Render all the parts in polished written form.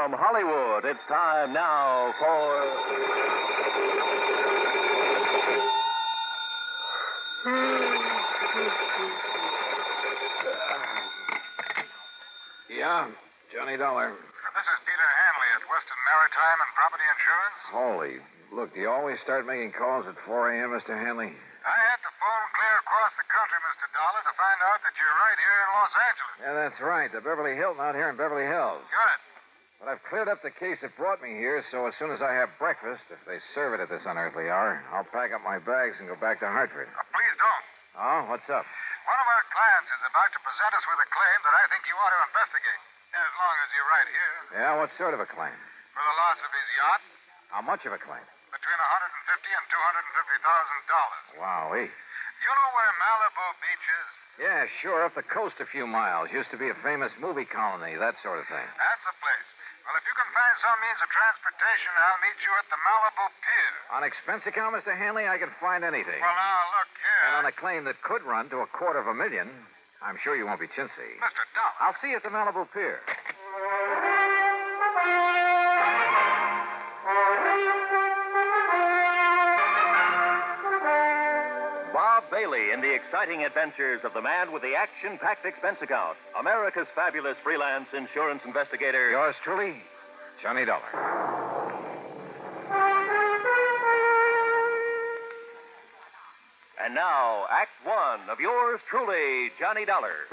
From Hollywood, it's time now for... Yeah, Johnny Dollar. This is Peter Hanley at Western Maritime and Property Insurance. Holy, look, do you always start making calls at 4 a.m., Mr. Hanley? I had to phone clear across the country, Mr. Dollar, to find out that you're right here in Los Angeles. Yeah, that's right. The Beverly Hilton out here in Beverly Hills. Good. But I've cleared up the case that brought me here, so as soon as I have breakfast, if they serve it at this unearthly hour, I'll pack up my bags and go back to Hartford. Please don't. Oh, what's up? One of our clients is about to present us with a claim that I think you ought to investigate. As long as you're right here. Yeah, what sort of a claim? For the loss of his yacht. How much of a claim? Between $150,000 and $250,000. Wowee. You know where Malibu Beach is? Yeah, sure, up the coast a few miles. Used to be a famous movie colony, that sort of thing. That's the place. Well, if you can find some means of transportation, I'll meet you at the Malibu Pier. On expense account, Mr. Hanley, I can find anything. Well, now, look here. And on a claim that could run to $250,000, I'm sure you won't be chintzy. Mr. Dollar. I'll see you at the Malibu Pier. Bob Bailey in the exciting adventures of the man with the action-packed expense account, America's fabulous freelance insurance investigator. Yours truly, Johnny Dollar. And now, Act One of yours truly, Johnny Dollar.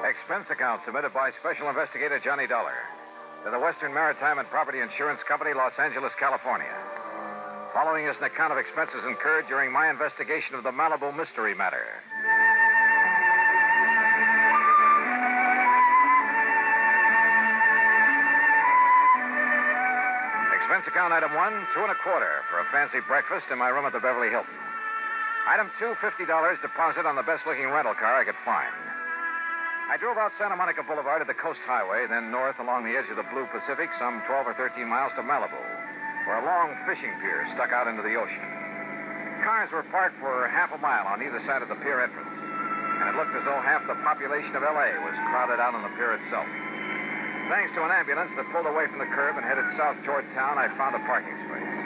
Expense account submitted by Special Investigator Johnny Dollar to the Western Maritime and Property Insurance Company, Los Angeles, California. Following is an account of expenses incurred during my investigation of the Malibu mystery matter. Expense account item 1, $2.25 for a fancy breakfast in my room at the Beverly Hilton. Item 2, $50 deposit on the best-looking rental car I could find. I drove out Santa Monica Boulevard to the Coast Highway, then north along the edge of the Blue Pacific, some 12 or 13 miles to Malibu, where a long fishing pier stuck out into the ocean. Cars were parked for half a mile on either side of the pier entrance, and it looked as though half the population of L.A. was crowded out on the pier itself. Thanks to an ambulance that pulled away from the curb and headed south toward town, I found a parking space.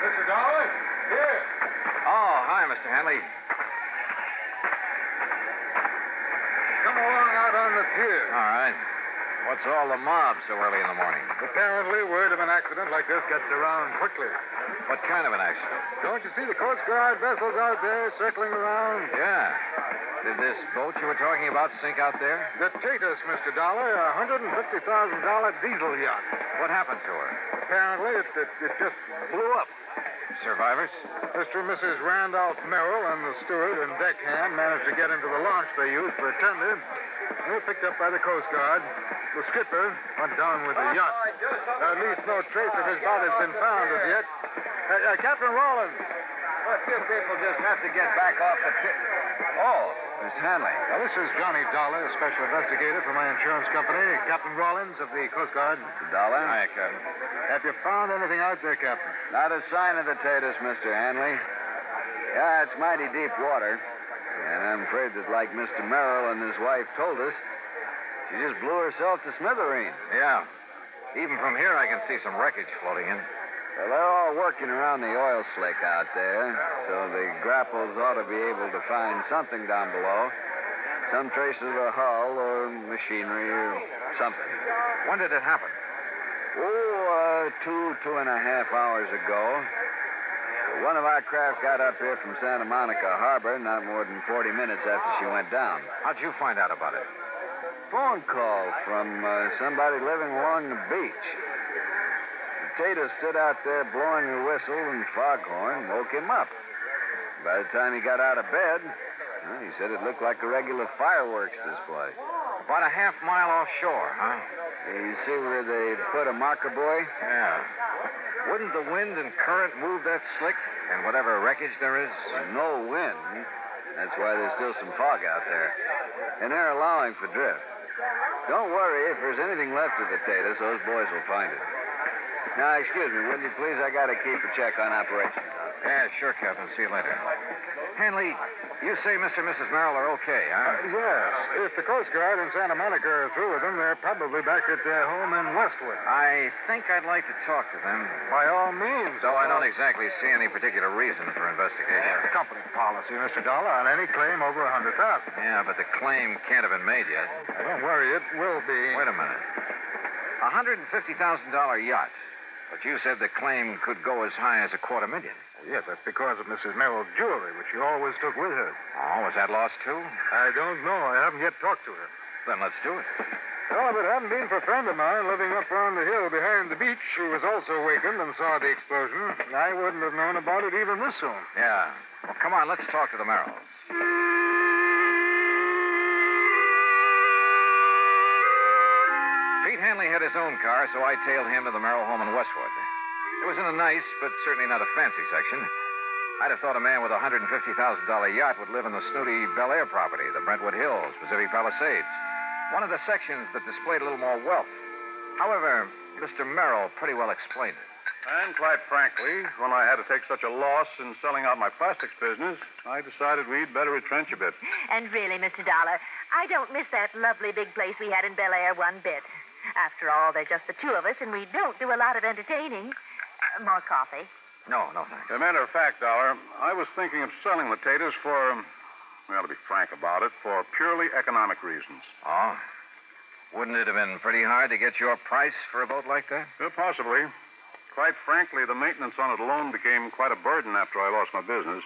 Mr. Dollar? Here. Oh, hi, Mr. Hanley. Come along out on the pier. All right. What's all the mob so early in the morning? Apparently, word of an accident like this gets around quickly. What kind of an accident? Don't you see the Coast Guard vessels out there circling around? Yeah. Did this boat you were talking about sink out there? The Tatus, Mr. Dollar, a $150,000 diesel yacht. What happened to her? Apparently, it just blew up. Survivors? Mr. and Mrs. Randolph Merrill and the steward and deckhand managed to get into the launch they used for attendance. They were picked up by the Coast Guard. The skipper went down with the yacht. At least no trace of his body has been found as yet. Captain Rawlins. Well, you people just have to get back off the pier. Oh, Miss Hanley. Now, this is Johnny Dollar, special investigator for my insurance company. Captain Rawlins of the Coast Guard. Mr. Dollar? Hi, Captain. Have you found anything out there, Captain? Not a sign of the Tatus, Mr. Hanley. Yeah, it's mighty deep water. And I'm afraid that, like Mr. Merrill and his wife told us, she just blew herself to smithereens. Yeah. Even from here, I can see some wreckage floating in. Well, they're all working around the oil slick out there, so the grapples ought to be able to find something down below. Some traces of a hull or machinery or something. When did it happen? Oh, 2.5 hours ago. One of our craft got up here from Santa Monica Harbor not more than 40 minutes after she went down. How'd you find out about it? Phone call from somebody living along the beach. The Tatus stood out there blowing a whistle and foghorn, woke him up. By the time he got out of bed, well, he said it looked like a regular fireworks display. About a half mile offshore, huh? You see where they put a marker buoy? Yeah. Wouldn't the wind and current move that slick and whatever wreckage there is? No wind. That's why there's still some fog out there. And they're allowing for drift. Don't worry. If there's anything left of the Tatus, those boys will find it. Now, excuse me, will you please? I got to keep a check on operations. Yeah, sure, Captain. See you later. Hanley, you say Mr. and Mrs. Merrill are okay, huh? Yes. If the Coast Guard in Santa Monica are through with them, they're probably back at their home in Westwood. I think I'd like to talk to them. By all means. Though I don't exactly see any particular reason for investigation. It's company policy, Mr. Dollar, on any claim over $100,000. Yeah, but the claim can't have been made yet. Don't worry, it will be. Wait a minute. $150,000 yacht. But you said the claim could go as high as $250,000. Yes, that's because of Mrs. Merrill's jewelry, which she always took with her. Oh, was that lost too? I don't know. I haven't yet talked to her. Then let's do it. Well, if it hadn't been for a friend of mine living up on the hill behind the beach who was also wakened and saw the explosion, I wouldn't have known about it even this soon. Yeah. Well, come on, let's talk to the Merrills. Pete Hanley had his own car, so I tailed him to the Merrill home in Westwood. It was in a nice, but certainly not a fancy section. I'd have thought a man with a $150,000 yacht would live in the snooty Bel Air property, the Brentwood Hills, Pacific Palisades. One of the sections that displayed a little more wealth. However, Mr. Merrill pretty well explained it. And quite frankly, when I had to take such a loss in selling out my plastics business, I decided we'd better retrench a bit. And really, Mr. Dollar, I don't miss that lovely big place we had in Bel Air one bit. After all, they're just the two of us, and we don't do a lot of entertaining. More coffee? No, thanks. As a matter of fact, Dollar, I was thinking of selling the taters for, well, to be frank about it, for purely economic reasons. Oh? Wouldn't it have been pretty hard to get your price for a boat like that? Well, possibly. Quite frankly, the maintenance on it alone became quite a burden after I lost my business.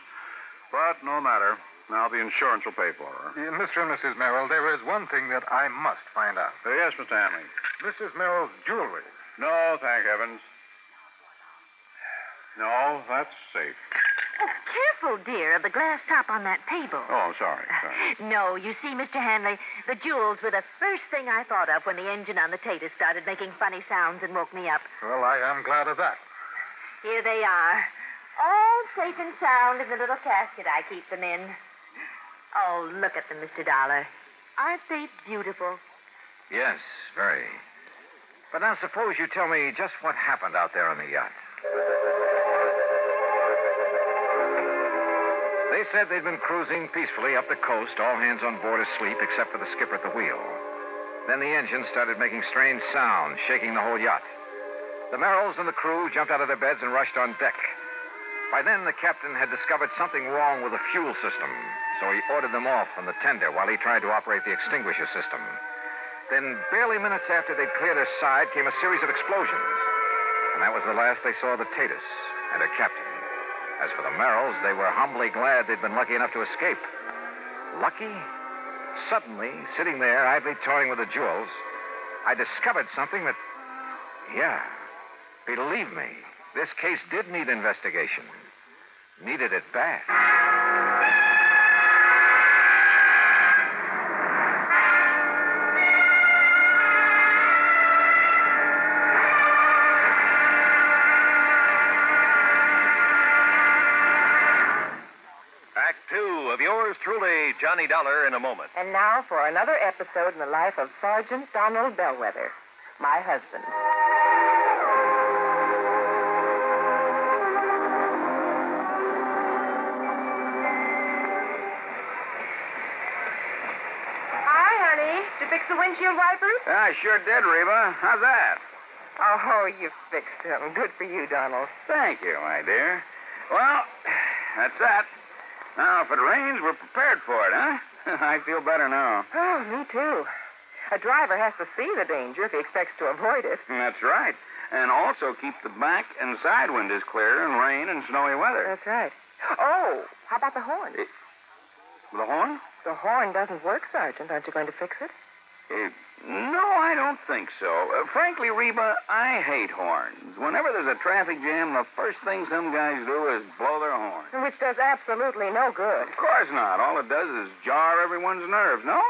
But no matter. Now the insurance will pay for her. Mr. and Mrs. Merrill, there is one thing that I must find out. Yes, Mr. Hanley. Mrs. Merrill's jewelry. No, thank heavens. No, that's safe. Oh, careful, dear, of the glass top on that table. Oh, sorry. No, you see, Mr. Hanley, the jewels were the first thing I thought of when the engine on the Tatus started making funny sounds and woke me up. Well, I am glad of that. Here they are, all safe and sound in the little casket I keep them in. Oh, look at them, Mr. Dollar. Aren't they beautiful? Yes, very. But now suppose you tell me just what happened out there on the yacht. They said they'd been cruising peacefully up the coast, all hands on board asleep except for the skipper at the wheel. Then the engine started making strange sounds, shaking the whole yacht. The Merrills and the crew jumped out of their beds and rushed on deck. By then, the captain had discovered something wrong with the fuel system, so he ordered them off from the tender while he tried to operate the extinguisher system. Then, barely minutes after they'd cleared her side, came a series of explosions. And that was the last they saw of the Tatus and her captain. As for the Merrills, they were humbly glad they'd been lucky enough to escape. Lucky? Suddenly, sitting there, idly toying with the jewels, I discovered something that... Yeah, believe me, this case did need investigation. Needed it bad. Yours truly, Johnny Dollar, in a moment. And now for another episode in the life of Sergeant Donald Bellwether, my husband. Hi, honey. Did you fix the windshield wipers? I sure did, Reba. How's that? Oh, you fixed them. Good for you, Donald. Thank you, my dear. Well, that's that. Now, if it rains, we're prepared for it, huh? I feel better now. Oh, me too. A driver has to see the danger if he expects to avoid it. That's right. And also keep the back and side windows clear in rain and snowy weather. That's right. Oh, how about the horn? The horn? The horn doesn't work, Sergeant. Aren't you going to fix it? No, I don't think so. Frankly, Reba, I hate horns. Whenever there's a traffic jam, the first thing some guys do is blow their horn. Which does absolutely no good. Of course not. All it does is jar everyone's nerves. No,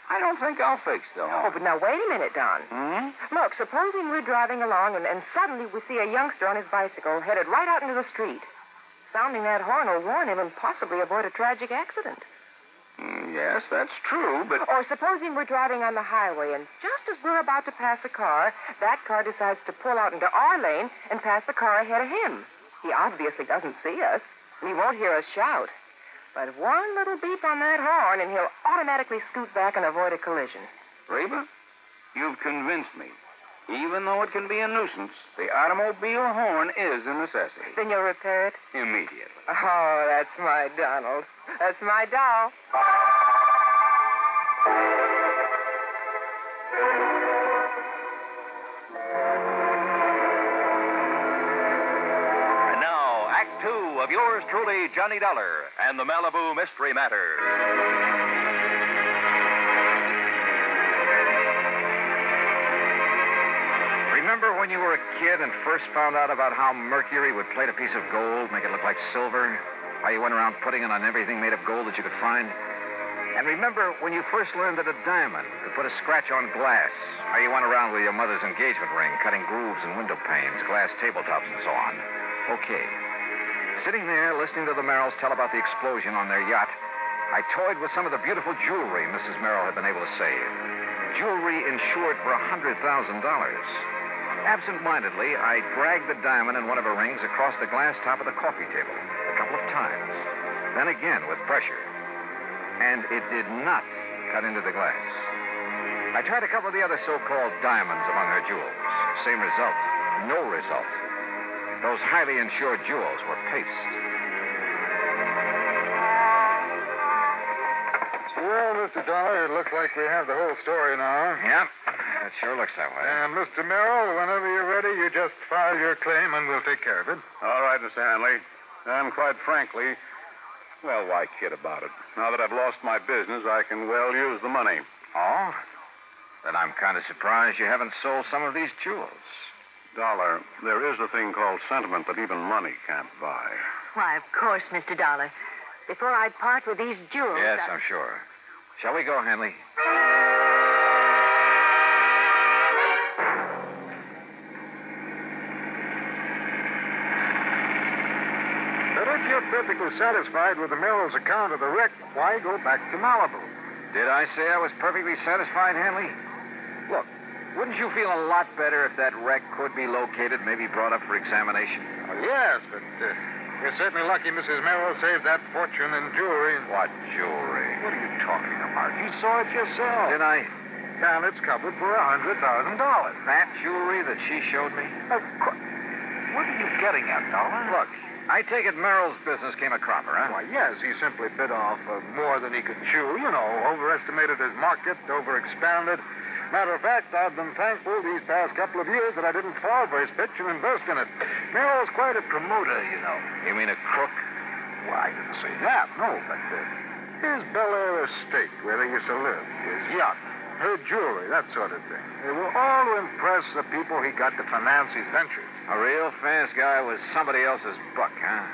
I don't think I'll fix the Oh, horn. but now wait a minute, Don. Hmm? Look, supposing we're driving along and suddenly we see a youngster on his bicycle headed right out into the street. Sounding that horn will warn him and possibly avoid a tragic accident. Yes, that's true, but... Or supposing we're driving on the highway and just as we're about to pass a car, that car decides to pull out into our lane and pass the car ahead of him. He obviously doesn't see us, and he won't hear us shout. But one little beep on that horn, and he'll automatically scoot back and avoid a collision. Reba, you've convinced me. Even though it can be a nuisance, the automobile horn is a necessity. Then you'll repair it? Immediately. Oh, that's my Donald. That's my doll. And now, Act Two of yours truly, Johnny Dollar, and the Malibu Mystery Matter. Remember when you were a kid and first found out about how mercury would plate a piece of gold, make it look like silver? How you went around putting it on everything made of gold that you could find? And remember when you first learned that a diamond could put a scratch on glass? How you went around with your mother's engagement ring, cutting grooves in window panes, glass tabletops, and so on? Okay. Sitting there listening to the Merrills tell about the explosion on their yacht, I toyed with some of the beautiful jewelry Mrs. Merrill had been able to save. Jewelry insured for $100,000. Absent-mindedly, I dragged the diamond in one of her rings across the glass top of the coffee table a couple of times. Then again with pressure. And it did not cut into the glass. I tried a couple of the other so-called diamonds among her jewels. Same result. No result. Those highly insured jewels were paste. Well, Mr. Dollar, it looks like we have the whole story now. Yep, it sure looks that way. And, Mr. Merrill, whenever you're ready, you just file your claim and we'll take care of it. All right, Mr. Hanley. And quite frankly, well, why kid about it? Now that I've lost my business, I can well use the money. Oh? Then I'm kind of surprised you haven't sold some of these jewels. Dollar, there is a thing called sentiment that even money can't buy. Why, of course, Mr. Dollar. Before I part with these jewels... Yes, I'm sure. Shall we go, Hanley? But if you're perfectly satisfied with the Merrill's account of the wreck, why go back to Malibu? Did I say I was perfectly satisfied, Hanley? Look, wouldn't you feel a lot better if that wreck could be located, maybe brought up for examination? Well, yes, but you're certainly lucky Mrs. Merrill saved that fortune in jewelry. What jewelry? What are you talking about? You saw it yourself. Did I? And it's covered for $100,000. That jewelry that she showed me? Of course. What are you getting at, Dollar? Look, I take it Merrill's business came a cropper, huh? Why, yes, he simply bit off more than he could chew. You know, overestimated his market, overexpanded. Matter of fact, I've been thankful these past couple of years that I didn't fall for his pitch and invest in it. Merrill's quite a promoter, you know. You mean a crook? Well, I didn't say that, no, but his Bel Air estate, where they used to live, his yacht, her jewelry, that sort of thing. They were all to impress the people he got to finance his ventures. A real fast guy was somebody else's buck, huh?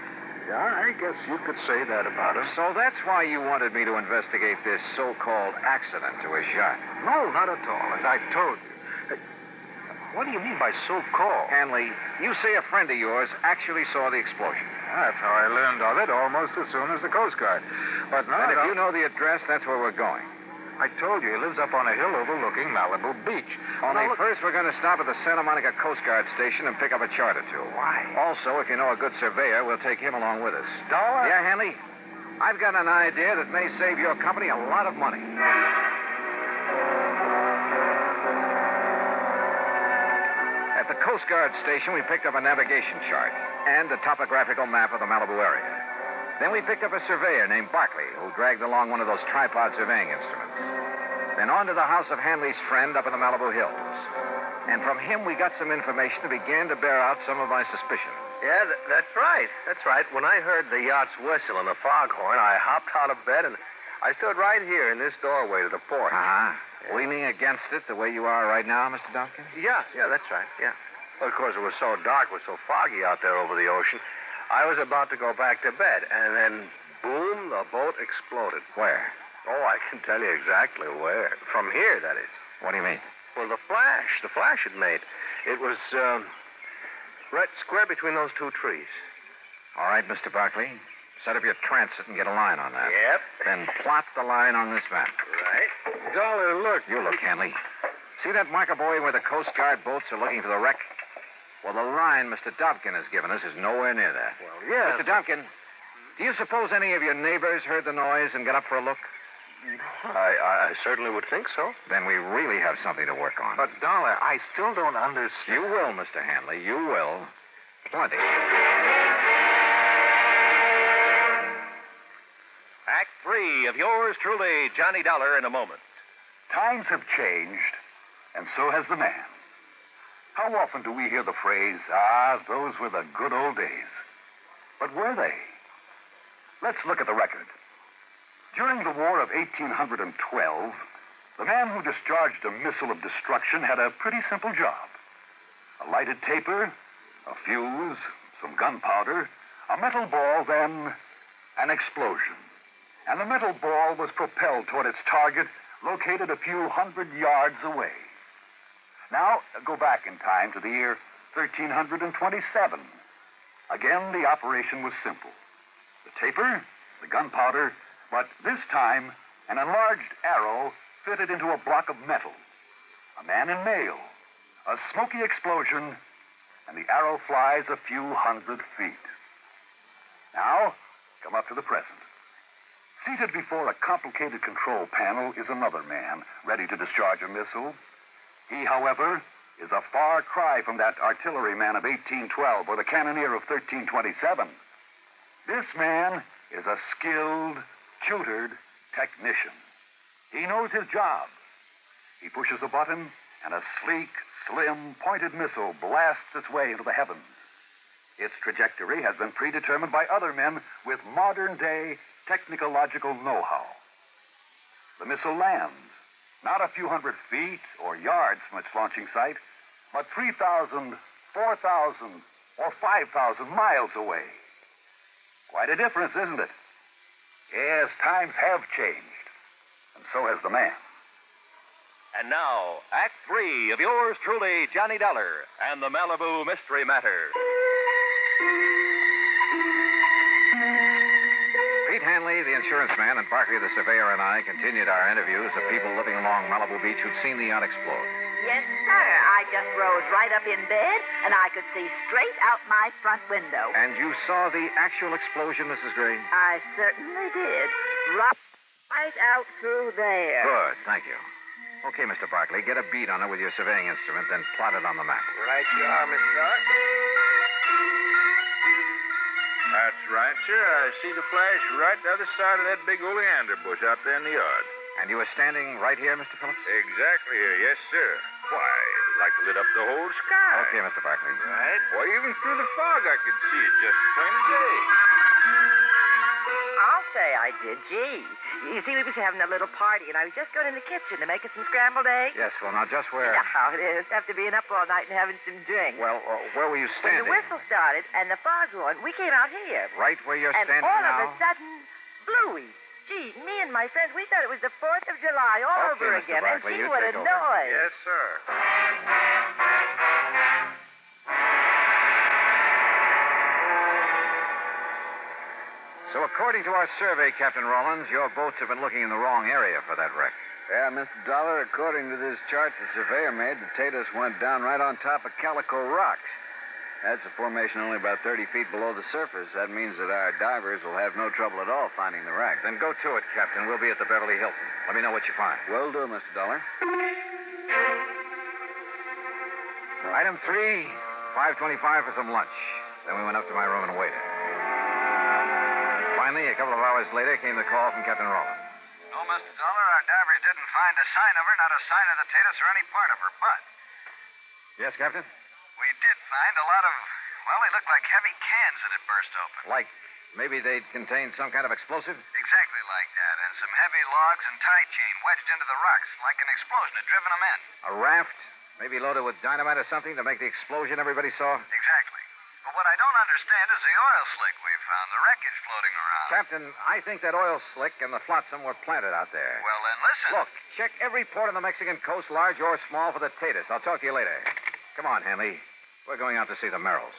Yeah, I guess you could say that about him. So that's why you wanted me to investigate this so-called accident to his yacht. No, not at all, as I told you. What do you mean by so-called? Hanley, you say a friend of yours actually saw the explosion. That's how I learned of it almost as soon as the Coast Guard. But now... And if you know the address, that's where we're going. I told you, he lives up on a hill overlooking Malibu Beach. Only first we're going to stop at the Santa Monica Coast Guard station and pick up a chart or two. Why? Also, if you know a good surveyor, we'll take him along with us. Dollar? Yeah, Hanley? I've got an idea that may save your company a lot of money. At the Coast Guard station, we picked up a navigation chart and a topographical map of the Malibu area. Then we picked up a surveyor named Barkley, who dragged along one of those tripod surveying instruments. Then on to the house of Hanley's friend up in the Malibu Hills. And from him, we got some information that began to bear out some of my suspicions. Yeah, that's right. That's right. When I heard the yacht's whistle and the foghorn, I hopped out of bed and I stood right here in this doorway to the porch. Uh-huh. Leaning against it the way you are right now, Mr. Duncan? Yeah, that's right. Yeah. Well, of course, it was so dark, it was so foggy out there over the ocean. I was about to go back to bed, and then, boom, the boat exploded. Where? Oh, I can tell you exactly where. From here, that is. What do you mean? Well, the flash it made. It was, right square between those two trees. All right, Mr. Barkley. Set up your transit and get a line on that. Yep. Then plot the line on this map. Right. Dollar, look. You look, Hanley. See that marker buoy where the Coast Guard boats are looking for the wreck? Well, the line Mr. Dobkin has given us is nowhere near that. Well, yeah. Mr. Dobkin, do you suppose any of your neighbors heard the noise and got up for a look? I certainly would think so. Then we really have something to work on. But, Dollar, I still don't understand. You will, Mr. Hanley. You will. Plenty. Act 3 of yours truly, Johnny Dollar, in a moment. Times have changed, and so has the man. How often do we hear the phrase, those were the good old days? But were they? Let's look at the record. During the War of 1812, the man who discharged a missile of destruction had a pretty simple job. A lighted taper, a fuse, some gunpowder, a metal ball, then an explosion. And the metal ball was propelled toward its target, located a few hundred yards away. Now, go back in time to the year 1327. Again, the operation was simple. The taper, the gunpowder, but this time, an enlarged arrow fitted into a block of metal. A man in mail, a smoky explosion, and the arrow flies a few hundred feet. Now, come up to the present. Seated before a complicated control panel is another man, ready to discharge a missile. He, however, is a far cry from that artilleryman of 1812 or the cannoneer of 1327. This man is a skilled, tutored technician. He knows his job. He pushes a button, and a sleek, slim, pointed missile blasts its way into the heavens. Its trajectory has been predetermined by other men with modern-day technological know-how. The missile lands, not a few hundred feet or yards from its launching site, but 3,000, 4,000, or 5,000 miles away. Quite a difference, isn't it? Yes, times have changed, and so has the man. And now, Act 3 of yours truly, Johnny Dollar, and the Malibu Mystery Matter. Pete Hanley, the insurance man, and Barkley, the surveyor, and I continued our interviews of people living along Malibu Beach who'd seen the yacht explode. Yes, sir. I just rose right up in bed, and I could see straight out my front window. And you saw the actual explosion, Mrs. Gray? I certainly did. Right out through there. Good, thank you. Okay, Mr. Barkley, get a bead on it with your surveying instrument, then plot it on the map. Right you are, Mr. Dollar. That's right, sir. I see the flash right the other side of that big oleander bush out there in the yard. And you were standing right here, Mr. Phillips? Exactly here, yes, sir. Why, it was like it lit up the whole sky. Okay, Mr. Barkley. Right? Why, even through the fog I could see it just plain as day. I'll say I did. Gee. You see, we was having a little party, and I was just going in the kitchen to make us some scrambled eggs. Yes, well, now, just where... You know how it is, after being up all night and having some drinks. Well, where were you When standing? the whistle started and the fog went, we came out here. Right where you're And standing all now? of a sudden, Bluey. Gee, me and my friends, we thought it was the 4th of July all Okay, over Mr. again. Barkley, And gee, you what take a over. noise. Yes, sir. So, according to our survey, Captain Rollins, your boats have been looking in the wrong area for that wreck. Yeah, Mr. Dollar, according to this chart the surveyor made, the Tatus went down right on top of Calico Rocks. That's a formation only about 30 feet below the surface. That means that our divers will have no trouble at all finding the wreck. Then go to it, Captain. We'll be at the Beverly Hilton. Let me know what you find. Will do, Mr. Dollar. Item 3, $5.25 for some lunch. Then we went up to my room and waited. Finally, a couple of hours later, came the call from Captain Rollins. No, Mr. Dollar, our divers didn't find a sign of her, not a sign of the Tatus or any part of her, but... Yes, Captain? We did find a lot of, well, they looked like heavy cans that had burst open. Like maybe they'd contained some kind of explosive? Exactly like that, and some heavy logs and tie chain wedged into the rocks, like an explosion had driven them in. A raft? Maybe loaded with dynamite or something to make the explosion everybody saw? Exactly. But what I don't don't understand is the oil slick we found, the wreckage floating around. Captain, I think that oil slick and the flotsam were planted out there. Well, then listen. Look, check every port on the Mexican coast, large or small, for the Tatus. I'll talk to you later. Come on, Hanley. We're going out to see the Merrills.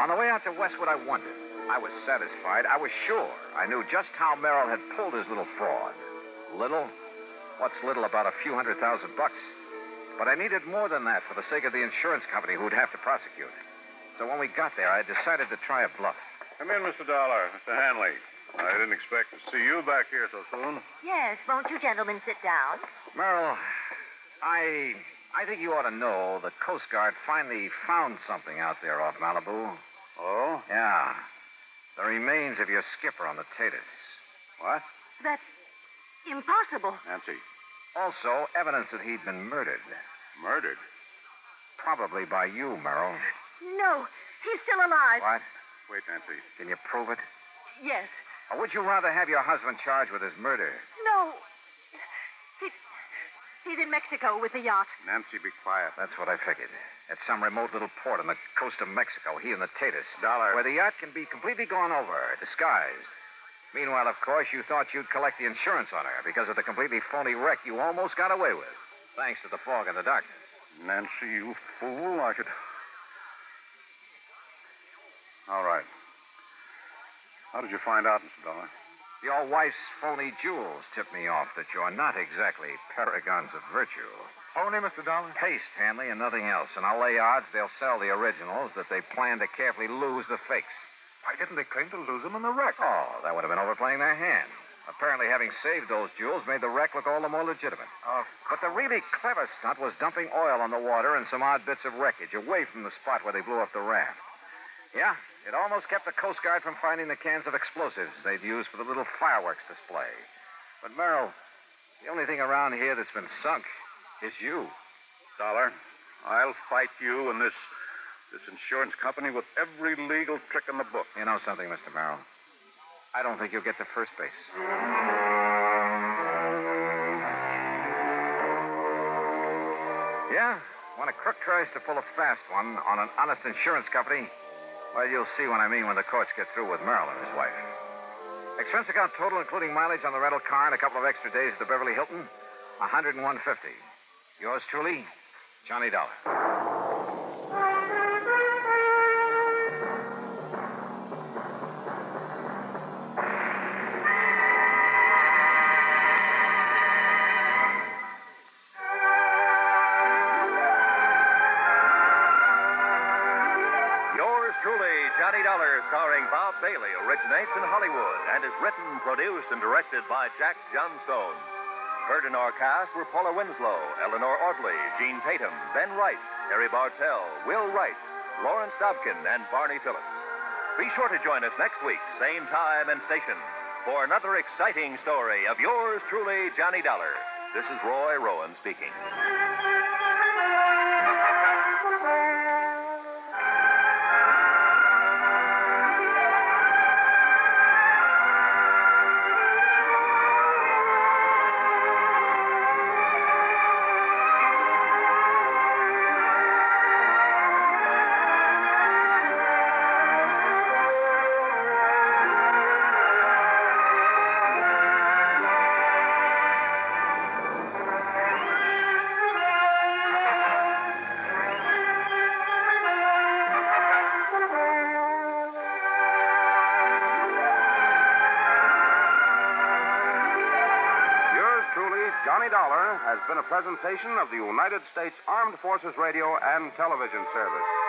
On the way out to Westwood, I wondered. I was satisfied. I was sure. I knew just how Merrill had pulled his little fraud. Little? What's little about a few $100,000? But I needed more than that for the sake of the insurance company who'd have to prosecute. So when we got there, I decided to try a bluff. Come in, Mr. Dollar. Mr. Hanley. I didn't expect to see you back here so soon. Yes, won't you gentlemen sit down? Merrill, I think you ought to know the Coast Guard finally found something out there off Malibu. Oh? Yeah. The remains of your skipper on the Tatus. What? That's impossible. Nancy. Also, evidence that he'd been murdered. Murdered? Probably by you, Merrill. No, he's still alive. What? Wait, Nancy. Can you prove it? Yes. Or would you rather have your husband charged with his murder? No. He's in Mexico with the yacht. Nancy, be quiet. That's what I figured. At some remote little port on the coast of Mexico, he and the Tatus. Dollar. Where the yacht can be completely gone over, disguised. Meanwhile, of course, you thought you'd collect the insurance on her because of the completely phony wreck you almost got away with. Thanks to the fog and the darkness. Nancy, you fool. I could... All right. How did you find out, Mr. Dollar? Your wife's phony jewels tipped me off that you're not exactly paragons of virtue. Phony, Mr. Dollar? Paste, Hanley, and nothing else. And I'll lay odds they'll sell the originals, that they plan to carefully lose the fakes. Why didn't they claim to lose them in the wreck? Oh, that would have been overplaying their hand. Apparently, having saved those jewels made the wreck look all the more legitimate. But the really clever stunt was dumping oil on the water and some odd bits of wreckage away from the spot where they blew up the raft. Yeah, it almost kept the Coast Guard from finding the cans of explosives they'd used for the little fireworks display. But, Merrill, the only thing around here that's been sunk is you. Dollar, I'll fight you and this insurance company with every legal trick in the book. You know something, Mr. Merrill? I don't think you'll get to first base. Yeah? When a crook tries to pull a fast one on an honest insurance company, well, you'll see what I mean when the courts get through with Merrill and his wife. Expense account total, including mileage on the rental car and a couple of extra days at the Beverly Hilton, $101.50. Yours truly, Johnny Dollar. Johnny Dollar, starring Bob Bailey, originates in Hollywood and is written, produced, and directed by Jack Johnstone. Heard in our cast were Paula Winslow, Eleanor Audley, Gene Tatum, Ben Wright, Harry Bartell, Will Wright, Lawrence Dobkin, and Barney Phillips. Be sure to join us next week, same time and station, for another exciting story of yours truly, Johnny Dollar. This is Roy Rowan speaking. Johnny Dollar has been a presentation of the United States Armed Forces Radio and Television Service.